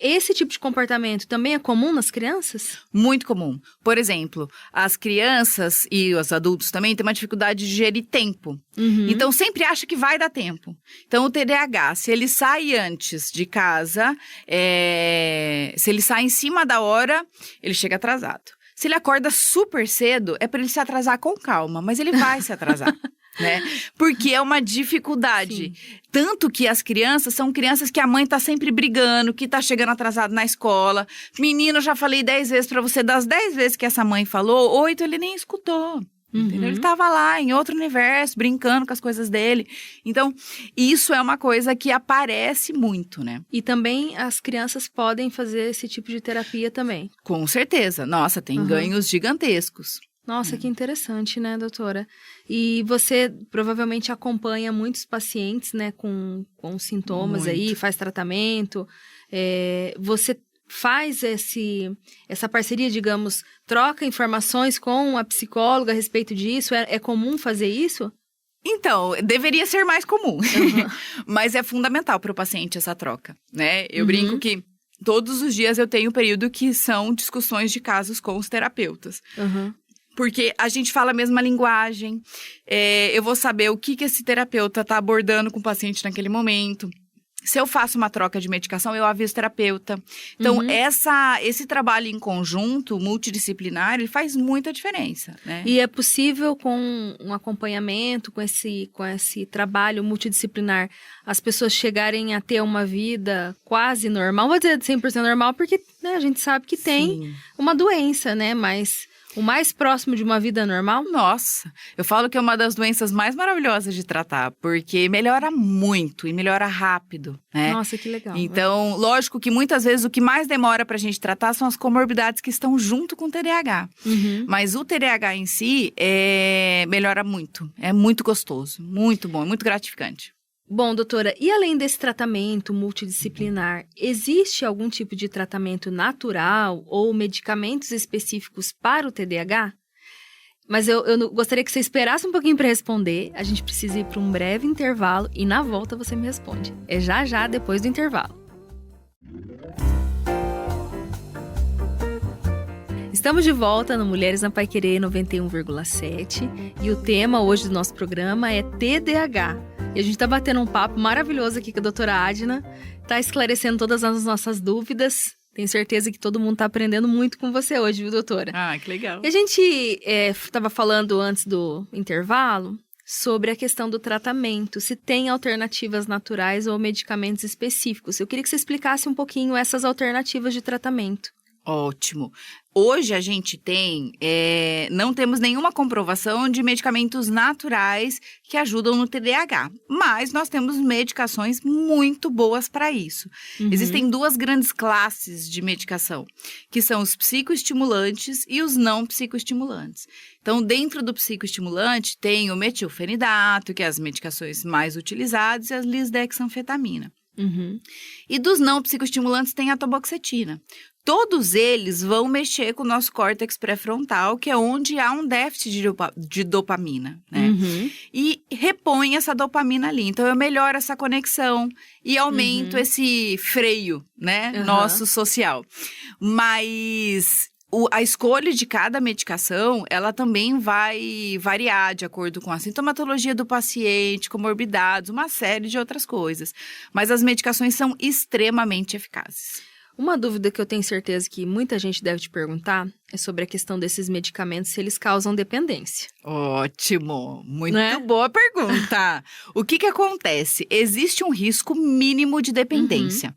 Esse tipo de comportamento também é comum nas crianças? Muito comum. Por exemplo, as crianças e os adultos também têm uma dificuldade de gerir tempo. Então, sempre acha que vai dar tempo. Então, o TDAH, se ele sai antes de casa, se ele sai em cima da hora, ele chega atrasado. Se ele acorda super cedo, é para ele se atrasar com calma, mas ele vai se atrasar. Né? Porque é uma dificuldade. Sim. Tanto que as crianças são crianças que a mãe tá sempre brigando, que tá chegando atrasado na escola. Menino, já falei 10 vezes pra você, das 10 vezes que essa mãe falou, 8 ele nem escutou. Entendeu? Ele tava lá em outro universo, brincando com as coisas dele. Então, isso é uma coisa que aparece muito, né? E também as crianças podem fazer esse tipo de terapia também. Com certeza. Nossa, tem ganhos gigantescos. Nossa, que interessante, né, doutora? E você provavelmente acompanha muitos pacientes, né, com sintomas aí, faz tratamento. Você faz essa parceria, digamos, troca informações com a psicóloga a respeito disso? É comum fazer isso? Então, deveria ser mais comum. Mas é fundamental para o paciente essa troca, né? Eu brinco que todos os dias eu tenho um período que são discussões de casos com os terapeutas. Porque a gente fala a mesma linguagem, eu vou saber o que esse terapeuta está abordando com o paciente naquele momento. Se eu faço uma troca de medicação, eu aviso o terapeuta. Então, esse trabalho em conjunto, multidisciplinar, ele faz muita diferença, né? E é possível, com um acompanhamento, com esse trabalho multidisciplinar, as pessoas chegarem a ter uma vida quase normal? Vou dizer 100% normal, porque, né, a gente sabe que tem uma doença, né? Mas o mais próximo de uma vida normal? Nossa, eu falo que é uma das doenças mais maravilhosas de tratar, porque melhora muito e melhora rápido, né? Nossa, que legal. Então, lógico que muitas vezes o que mais demora pra gente tratar são as comorbidades que estão junto com o TDAH. Mas o TDAH em si melhora muito, é muito gostoso, muito bom, é muito gratificante. Bom, doutora, e além desse tratamento multidisciplinar, existe algum tipo de tratamento natural ou medicamentos específicos para o TDAH? Mas eu gostaria que você esperasse um pouquinho para responder. A gente precisa ir para um breve intervalo e na volta você me responde. É já depois do intervalo. Estamos de volta no Mulheres na Paiquerê 91,7 e o tema hoje do nosso programa é TDAH. E a gente está batendo um papo maravilhoso aqui com a doutora Adna, está esclarecendo todas as nossas dúvidas. Tenho certeza que todo mundo está aprendendo muito com você hoje, viu, doutora? Ah, que legal. E a gente estava falando antes do intervalo sobre a questão do tratamento, se tem alternativas naturais ou medicamentos específicos. Eu queria que você explicasse um pouquinho essas alternativas de tratamento. Ótimo. Hoje a gente não temos nenhuma comprovação de medicamentos naturais que ajudam no TDAH, mas nós temos medicações muito boas para isso. Existem 2 grandes classes de medicação, que são os psicoestimulantes e os não psicoestimulantes. Então, dentro do psicoestimulante tem o metilfenidato, que é as medicações mais utilizadas, e a lisdexanfetamina. E dos não psicoestimulantes tem a atoboxetina. Todos eles vão mexer com o nosso córtex pré-frontal, que é onde há um déficit de dopamina, né? E repõe essa dopamina ali. Então, eu melhoro essa conexão e aumento esse freio, né? Nosso social. Mas a escolha de cada medicação, ela também vai variar de acordo com a sintomatologia do paciente, comorbidades, uma série de outras coisas. Mas as medicações são extremamente eficazes. Uma dúvida que eu tenho certeza que muita gente deve te perguntar é sobre a questão desses medicamentos, se eles causam dependência. Ótimo! Muito boa pergunta! O que acontece? Existe um risco mínimo de dependência.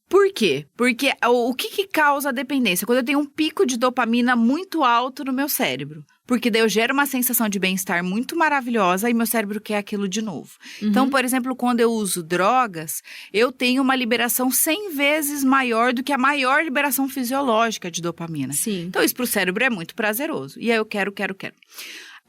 Por quê? Porque o que causa a dependência? Quando eu tenho um pico de dopamina muito alto no meu cérebro. Porque daí eu gero uma sensação de bem-estar muito maravilhosa e meu cérebro quer aquilo de novo. Então, por exemplo, quando eu uso drogas, eu tenho uma liberação 100 vezes maior do que a maior liberação fisiológica de dopamina. Sim. Então, isso para o cérebro é muito prazeroso. E aí eu quero.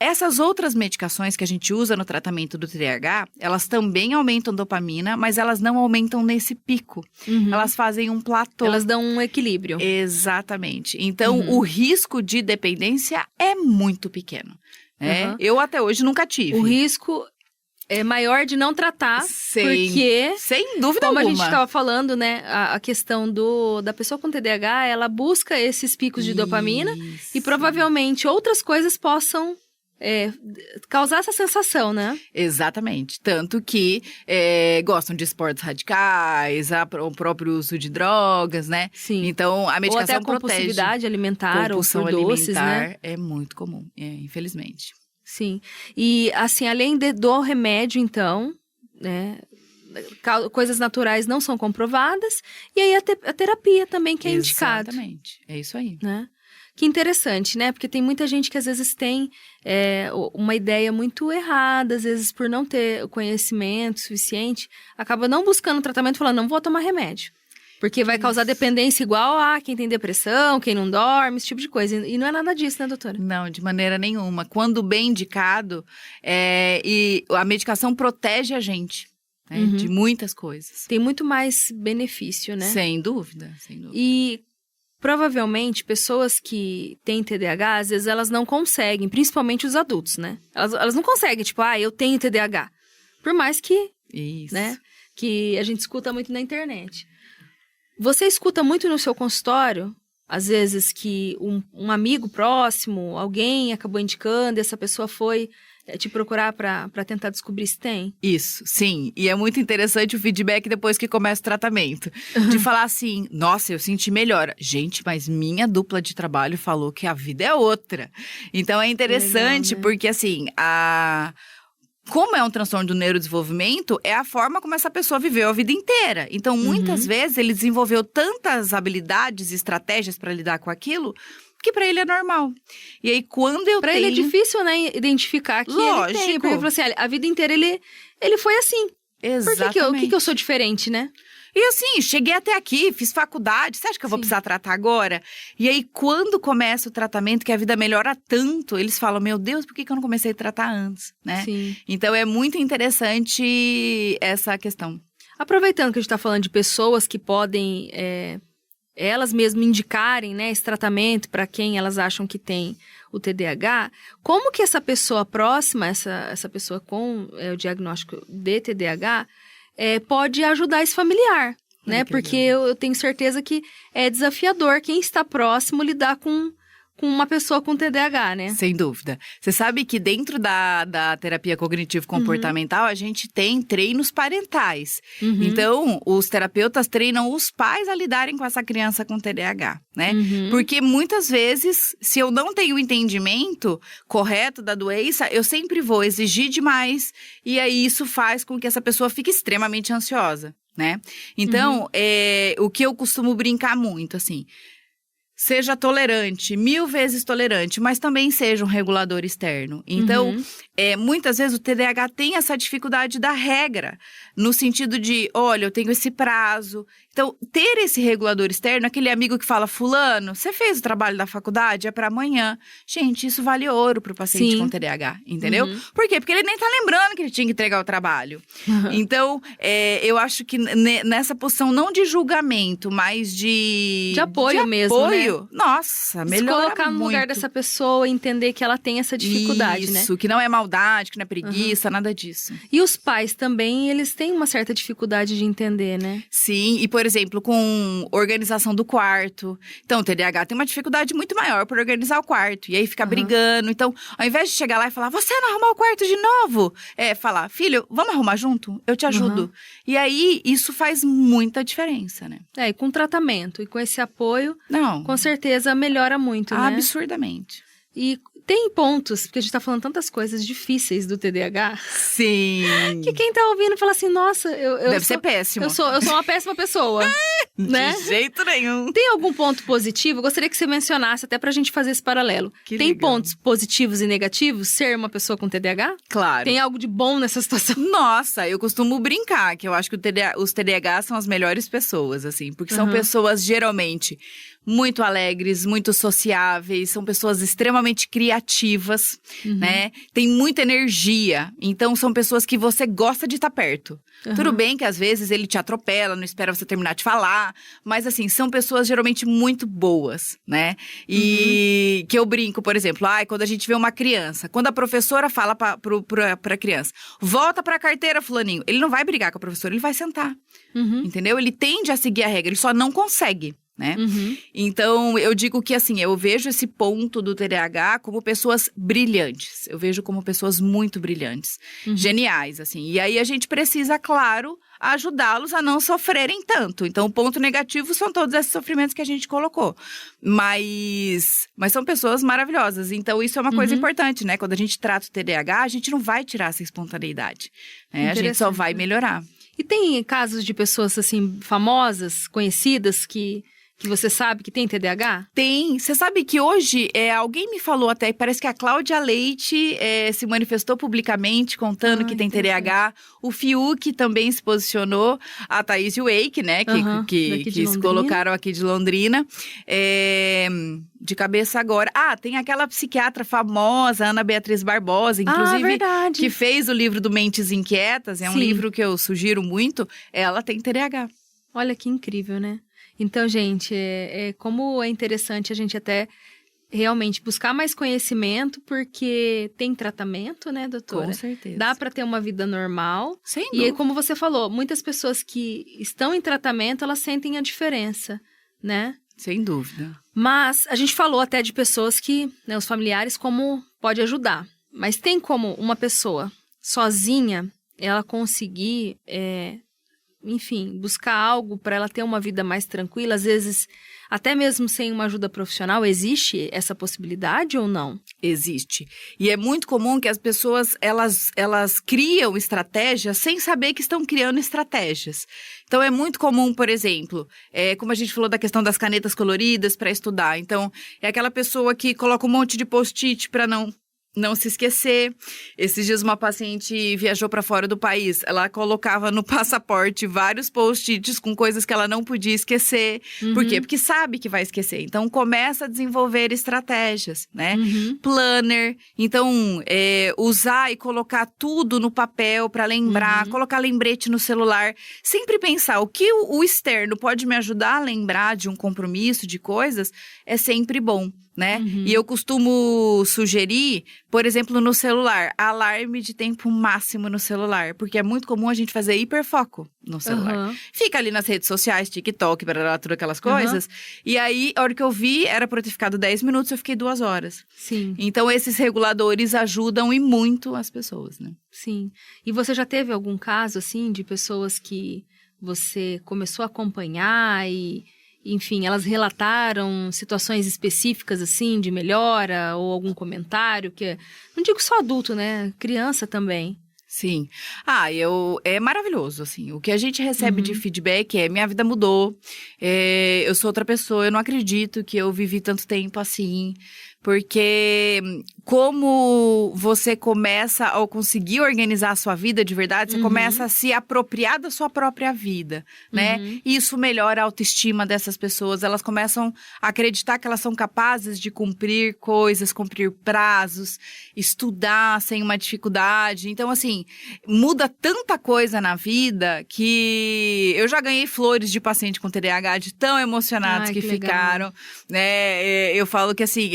Essas outras medicações que a gente usa no tratamento do TDAH, elas também aumentam dopamina, mas elas não aumentam nesse pico. Elas fazem um platô. Elas dão um equilíbrio. Exatamente. Então, o risco de dependência é muito pequeno. Né? Eu até hoje nunca tive. O risco é maior de não tratar, porque... Sem dúvida como alguma. a gente estava falando, né? A questão da pessoa com TDAH, ela busca esses picos de dopamina e provavelmente outras coisas possam... causar essa sensação, né? Exatamente. Tanto que gostam de esportes radicais, o próprio uso de drogas, né? Sim. Então, a medicação ou até a compulsividade alimentar ou por doces, né? É muito comum, infelizmente. Sim. E, assim, além do remédio, então, né? Coisas naturais não são comprovadas. E aí, a terapia também que é indicada. Exatamente. É isso aí. Né? Que interessante, né? Porque tem muita gente que às vezes tem uma ideia muito errada, às vezes por não ter o conhecimento suficiente, acaba não buscando tratamento e falando, não vou tomar remédio. Porque vai causar dependência igual a quem tem depressão, quem não dorme, esse tipo de coisa. E não é nada disso, né, doutora? Não, de maneira nenhuma. Quando bem indicado, e a medicação protege a gente. De muitas coisas. Tem muito mais benefício, né? Sem dúvida. E provavelmente pessoas que têm TDAH, às vezes elas não conseguem, principalmente os adultos, né? Elas não conseguem, tipo, eu tenho TDAH. Por mais que, isso, né? Que a gente escuta muito na internet. Você escuta muito no seu consultório, às vezes, que um amigo próximo, alguém acabou indicando, e essa pessoa foi te procurar para tentar descobrir se tem? Isso, sim. E é muito interessante o feedback depois que começa o tratamento. De falar assim, nossa, eu senti melhora. Gente, mas minha dupla de trabalho falou que a vida é outra. Então, é interessante legal, né? Porque, assim, como é um transtorno do neurodesenvolvimento, é a forma como essa pessoa viveu a vida inteira. Então, muitas vezes, ele desenvolveu tantas habilidades e estratégias para lidar com aquilo que pra ele é normal. E aí, quando eu pra ele é difícil, né, identificar que ele tem. Porque ele falou assim, a vida inteira ele foi assim. Exatamente. Por que eu sou diferente, né? E assim, cheguei até aqui, fiz faculdade, você acha que eu vou precisar tratar agora? E aí, quando começa o tratamento, que a vida melhora tanto, eles falam, meu Deus, por que eu não comecei a tratar antes, né? Sim. Então, é muito interessante essa questão. Aproveitando que a gente está falando de pessoas que podem, elas mesmas indicarem, né, esse tratamento para quem elas acham que tem o TDAH, como que essa pessoa próxima, essa pessoa com o diagnóstico de TDAH, pode ajudar esse familiar, né? Porque eu tenho certeza que é desafiador quem está próximo lidar com uma pessoa com TDAH, né? Sem dúvida. Você sabe que dentro da terapia cognitivo-comportamental, a gente tem treinos parentais. Então, os terapeutas treinam os pais a lidarem com essa criança com TDAH, né? Porque muitas vezes, se eu não tenho o entendimento correto da doença, eu sempre vou exigir demais. E aí, isso faz com que essa pessoa fique extremamente ansiosa, né? Então, o que eu costumo brincar muito, assim... Seja tolerante, 1000 vezes tolerante, mas também seja um regulador externo. Então, muitas vezes o TDAH tem essa dificuldade da regra, no sentido de, olha, eu tenho esse prazo. Então, ter esse regulador externo, aquele amigo que fala, fulano, você fez o trabalho da faculdade? É para amanhã. Gente, isso vale ouro pro paciente com TDAH, entendeu? Por quê? Porque ele nem tá lembrando que ele tinha que entregar o trabalho. Então, eu acho que nessa posição não de julgamento, mas de apoio mesmo, né? Nossa, melhora se colocar no lugar muito. dessa pessoa e entender que ela tem essa dificuldade, né? Isso, que não é maldade, que não é preguiça, nada disso. E os pais também, eles têm uma certa dificuldade de entender, né? Sim, e por exemplo, com organização do quarto. Então, o TDAH tem uma dificuldade muito maior por organizar o quarto. E aí fica brigando. Então, ao invés de chegar lá e falar, você não arrumar o quarto de novo? Falar, filho, vamos arrumar junto? Eu te ajudo. E aí, isso faz muita diferença, né? E com tratamento e com esse apoio, Não. com certeza melhora muito, né? Absurdamente. E tem pontos, porque a gente tá falando tantas coisas difíceis do TDAH. Sim. Que quem tá ouvindo fala assim, nossa, Deve ser péssimo. Eu sou uma péssima pessoa, né? De jeito nenhum. Tem algum ponto positivo? Eu gostaria que você mencionasse, até pra gente fazer esse paralelo. Que tem legal. pontos positivos e negativos ser uma pessoa com TDAH? Claro. Tem algo de bom nessa situação? Nossa, eu costumo brincar que eu acho que os TDAH são as melhores pessoas, assim. Porque são pessoas, geralmente, muito alegres, muito sociáveis. São pessoas extremamente criativas, né? Tem muita energia. Então, são pessoas que você gosta de estar perto. Tudo bem que, às vezes, ele te atropela, não espera você terminar de falar. Mas, assim, são pessoas, geralmente, muito boas, né? E que eu brinco, por exemplo, quando a gente vê uma criança, quando a professora fala pra criança, volta pra carteira, fulaninho. Ele não vai brigar com a professora, ele vai sentar. Entendeu? Ele tende a seguir a regra, ele só não consegue. Né? Então, eu digo que, assim, eu vejo esse ponto do TDAH como pessoas brilhantes. Eu vejo como pessoas muito brilhantes. Geniais, assim. E aí, a gente precisa, claro, ajudá-los a não sofrerem tanto. Então, o ponto negativo são todos esses sofrimentos que a gente colocou. Mas são pessoas maravilhosas. Então, isso é uma coisa importante, né? Quando a gente trata o TDAH, a gente não vai tirar essa espontaneidade. Né? A gente só vai melhorar. E tem casos de pessoas, assim, famosas, conhecidas, que você sabe que tem TDAH? Tem. Você sabe que hoje, alguém me falou até, parece que a Cláudia Leite se manifestou publicamente contando que tem TDAH. O Fiuk também se posicionou. A Thaís Wake, né, que se colocaram aqui de Londrina. De cabeça agora. Tem aquela psiquiatra famosa, Ana Beatriz Barbosa, inclusive, que fez o livro do Mentes Inquietas. É um livro que eu sugiro muito. Ela tem TDAH. Olha que incrível, né? Então, gente, como é interessante a gente até realmente buscar mais conhecimento, porque tem tratamento, né, doutora? Com certeza. Dá para ter uma vida normal. Sem dúvida. E aí, como você falou, muitas pessoas que estão em tratamento, elas sentem a diferença, né? Sem dúvida. Mas a gente falou até de pessoas que, né, os familiares, como pode ajudar. Mas tem como uma pessoa sozinha, ela conseguir... enfim, buscar algo para ela ter uma vida mais tranquila, às vezes, até mesmo sem uma ajuda profissional, existe essa possibilidade ou não? Existe. E é muito comum que as pessoas, elas criam estratégias sem saber que estão criando estratégias. Então, é muito comum, por exemplo, como a gente falou da questão das canetas coloridas para estudar. Então, é aquela pessoa que coloca um monte de post-it para não não se esquecer. Esses dias uma paciente viajou para fora do país, ela colocava no passaporte vários post-its com coisas que ela não podia esquecer. Por quê? Porque sabe que vai esquecer. Então começa a desenvolver estratégias, né? Planner, então usar e colocar tudo no papel para lembrar, colocar lembrete no celular, sempre pensar o que o externo pode me ajudar a lembrar de um compromisso, de coisas, é sempre bom. Né? E eu costumo sugerir, por exemplo, no celular, alarme de tempo máximo no celular, porque é muito comum a gente fazer hiperfoco no celular. Fica ali nas redes sociais, TikTok, todas aquelas coisas, e aí, a hora que eu vi, era pra eu ter ficado 10 minutos, eu fiquei 2 horas. Sim. Então, esses reguladores ajudam e muito as pessoas, né? Sim. E você já teve algum caso, assim, de pessoas que você começou a acompanhar e... Enfim, elas relataram situações específicas, assim, de melhora ou algum comentário, que não digo só adulto, né? Criança também. Sim. É maravilhoso, assim. O que a gente recebe de feedback é, minha vida mudou, eu sou outra pessoa, eu não acredito que eu vivi tanto tempo assim. Porque como você começa a conseguir organizar a sua vida de verdade, você começa a se apropriar da sua própria vida, né? E isso melhora a autoestima dessas pessoas. Elas começam a acreditar que elas são capazes de cumprir coisas, cumprir prazos, estudar sem uma dificuldade. Então, assim, muda tanta coisa na vida que eu já ganhei flores de paciente com TDAH de tão emocionados que ficaram, né? Eu falo que, assim,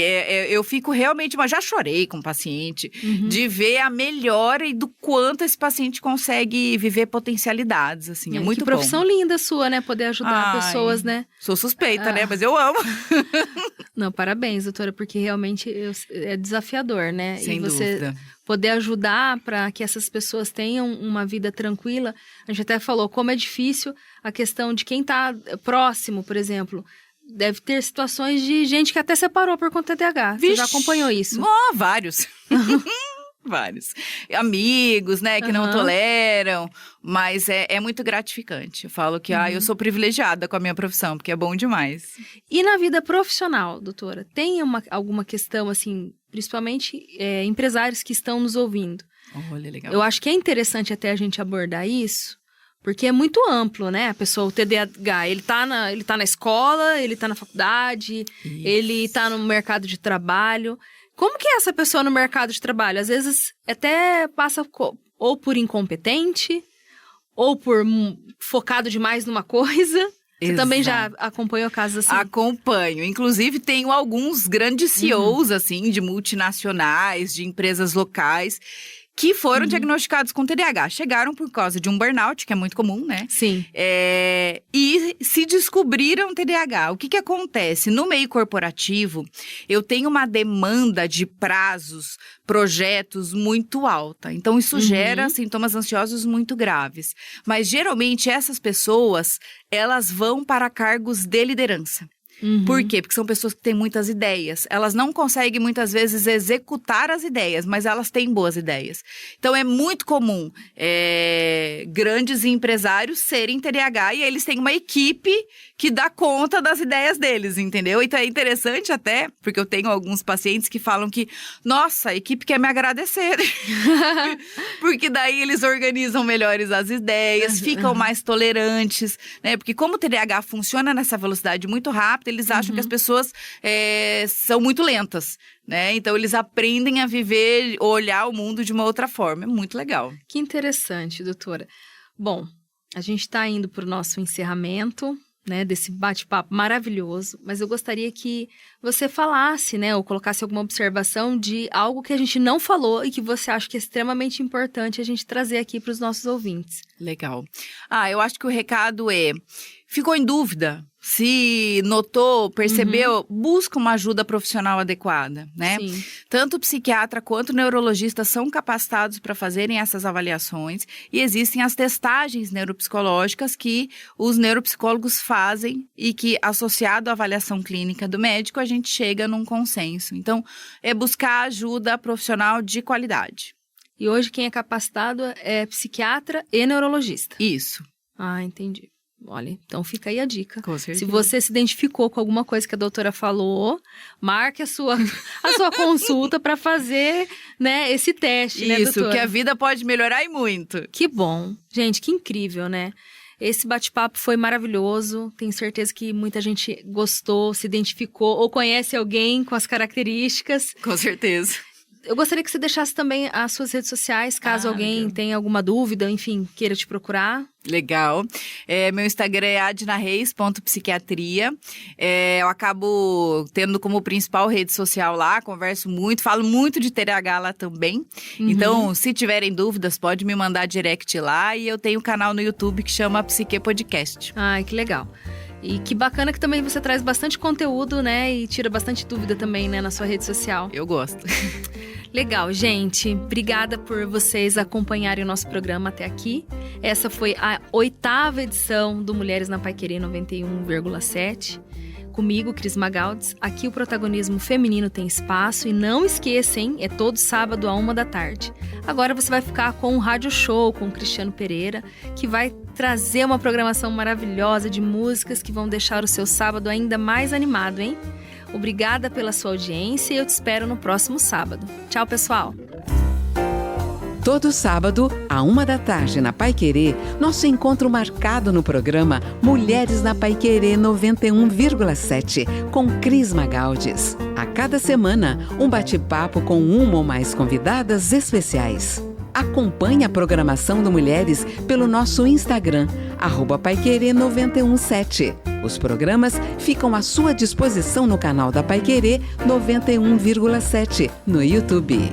eu fico realmente, mas já chorei com o paciente, de ver a melhora e do quanto esse paciente consegue viver potencialidades, assim, é muito bom. Que profissão linda sua, né? Poder ajudar pessoas, né? Sou suspeita, né? Mas eu amo. Não, parabéns, doutora, porque realmente é desafiador, né? Sem você dúvida. Poder ajudar para que essas pessoas tenham uma vida tranquila. A gente até falou como é difícil a questão de quem está próximo, por exemplo. Deve ter situações de gente que até separou por conta do TDAH. Você já acompanhou isso? Vários. Vários. Amigos, né, que não toleram. Mas é muito gratificante. Eu falo que eu sou privilegiada com a minha profissão, porque é bom demais. E na vida profissional, doutora? Tem alguma questão, assim, principalmente empresários que estão nos ouvindo? Olha, legal. Eu acho que é interessante até a gente abordar isso. Porque é muito amplo, né? A pessoa, o TDAH, ele tá na escola, ele tá na faculdade, ele tá no mercado de trabalho. Como que é essa pessoa no mercado de trabalho? Às vezes até passa ou por incompetente, ou por focado demais numa coisa. Você também já acompanhou casos assim? Acompanho. Inclusive, tenho alguns grandes CEOs, assim, de multinacionais, de empresas locais, que foram diagnosticados com TDAH. Chegaram por causa de um burnout, que é muito comum, né? Sim. E se descobriram TDAH. O que acontece? No meio corporativo, eu tenho uma demanda de prazos, projetos muito alta. Então, isso gera sintomas ansiosos muito graves. Mas, geralmente, essas pessoas, elas vão para cargos de liderança. Por quê? Porque são pessoas que têm muitas ideias. Elas não conseguem, muitas vezes, executar as ideias, mas elas têm boas ideias. Então, é muito comum grandes empresários serem TDAH e eles têm uma equipe que dá conta das ideias deles, entendeu? Então, é interessante até, porque eu tenho alguns pacientes que falam que, nossa, a equipe quer me agradecer. Porque daí eles organizam melhores as ideias, ficam mais tolerantes, né? Porque como o TDAH funciona nessa velocidade muito rápida, eles acham que as pessoas são muito lentas, né? Então, eles aprendem a viver, olhar o mundo de uma outra forma. É muito legal. Que interessante, doutora. Bom, a gente está indo para o nosso encerramento, né, desse bate-papo maravilhoso, mas eu gostaria que você falasse, né, ou colocasse alguma observação de algo que a gente não falou e que você acha que é extremamente importante a gente trazer aqui para os nossos ouvintes. Legal. Eu acho que o recado ficou em dúvida? Se notou, percebeu, busca uma ajuda profissional adequada, né? Sim. Tanto o psiquiatra quanto o neurologista são capacitados para fazerem essas avaliações e existem as testagens neuropsicológicas que os neuropsicólogos fazem e que, associado à avaliação clínica do médico, a gente chega num consenso. Então, é buscar ajuda profissional de qualidade. E hoje quem é capacitado é psiquiatra e neurologista? Isso. Entendi. Olha, então fica aí a dica. Com certeza. Se você se identificou com alguma coisa que a doutora falou, marque a sua consulta para fazer, né, esse teste, né, doutora? Isso, que a vida pode melhorar e muito. Que bom. Gente, que incrível, né? Esse bate-papo foi maravilhoso. Tenho certeza que muita gente gostou, se identificou ou conhece alguém com as características. Com certeza. Eu gostaria que você deixasse também as suas redes sociais, caso alguém legal. tenha alguma dúvida, enfim, queira te procurar. Legal. Meu Instagram é adnareis.psiquiatria. Eu acabo tendo como principal rede social lá, converso muito, falo muito de TDAH lá também. Então, se tiverem dúvidas, pode me mandar direct lá. E eu tenho um canal no YouTube que chama Psique Podcast. Ai, que legal. E que bacana que também você traz bastante conteúdo, né? E tira bastante dúvida também, né? Na sua rede social. Eu gosto. Legal, gente. Obrigada por vocês acompanharem o nosso programa até aqui. Essa foi a 8ª edição do Mulheres na Paiquerê 91,7. Comigo, Cris Magaldes. Aqui o protagonismo feminino tem espaço. E não esqueça, hein? É todo sábado à 13h. Agora você vai ficar com um rádio show com o Cristiano Pereira, que vai trazer uma programação maravilhosa de músicas que vão deixar o seu sábado ainda mais animado, hein? Obrigada pela sua audiência e eu te espero no próximo sábado. Tchau, pessoal! Todo sábado, à 13h, na Paiquerê, nosso encontro marcado no programa Mulheres na Paiquerê 91,7, com Cris Magaldes. A cada semana, um bate-papo com uma ou mais convidadas especiais. Acompanhe a programação do Mulheres pelo nosso Instagram, @paiquerê917. Os programas ficam à sua disposição no canal da Paiquerê 91,7, no YouTube.